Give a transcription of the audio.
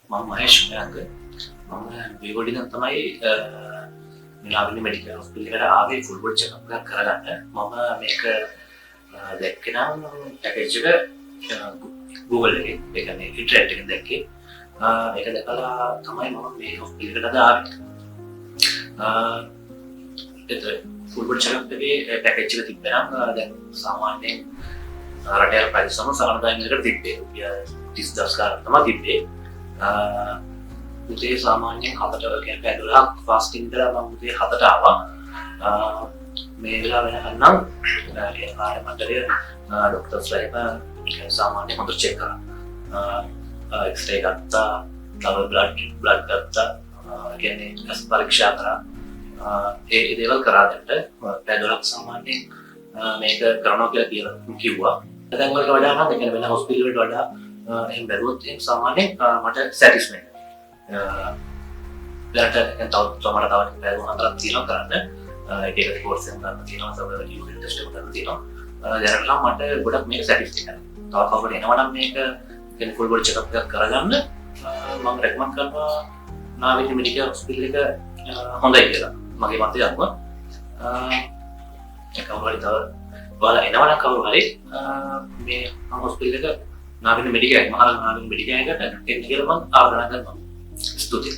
මම මහේෂ් මයංග මම විගොඩින් තමයි නාවිනි මෙඩිකල් හොස්පිටල් එකට ආවේ ෆුල් බොඩි චෙකප් එකක් කරගන්න. මම මේක දැක්කේ නම් පැකේජ් එක Google එකේ ඒ කියන්නේ ඉන්ටර්නෙට් එකෙන් දැක්කේ. ඒක දැකලා තමයි මම මේ හොස්පිටල් එකට ආවේ. ඒත් ෆුල් බොඩි චෙකප් එකේ පැකේජ් එක තිබ්බනම් දැන් සාමාන්‍යයෙන් රටේ පරිස්සම සාමාන්‍යයෙන් එකට තිබ්බේ. රුපියල් 30000 ගානක් තමයි තිබ්බේ. උදේ සාමාන්‍යයෙන් 7ට කියන්නේ පැය 12ක් ෆාස්ටිං කරලා මම උදේ 7ට ආවා. මේ වෙලාව වෙනකන් නම් ඒ කාර්ය මණ්ඩලය ડોක්ටර්ස්ලා එහෙම සාමාන්‍ය හොඳට චෙක් කරා. එක්ස්රේ ගත්තා, තව බ්ලඩ් ගත්තා, කියන්නේ ඇස් පරීක්ෂා කරා. ඒ දේවල් කරා දෙන්න පැය 12ක් සාමාන්‍යයෙන් මේක කරනවා කියලා කිව්වා. දැන් වලට වඩා නම් ඒ කියන්නේ වෙන හොස්පිටල් වලට වඩා එහෙම බැලුවොත් එහෙනම් සාමාන්‍යයෙන් මට සැටිස්ෆයි. දැනට තව පැය 4ක් තියෙනවා කරන්න. ඒක රිපෝට්ස් එකක් ගන්න තියෙනවා, තව යුනිට් ටෙස්ට් එකක් ගන්න තියෙනවා. දැනට නම් මට ගොඩක් මේක සැටිස්ෆයි කරනවා. තව කවුරුත් එනවා නම් මේක කියන්නේ ෆුල් බොඩි චෙකප් එකක් කරගන්න මම රෙකමන්ඩ් කරනවා නාවිනි මෙඩිකල් හොස්පිටල් එක හොඳයි කියලා. මගේ මතයක්ම. කවුරු හරි තව ඔයාලා එනවා නම් කවුරු හරි මේ හොස්පිටල් එක නාවිනි මෙඩිකල් මහා නාවිනි මෙඩිකල් එකට එන්න කියලා මම ආරාධනා කරනවා. ස්තුතියි.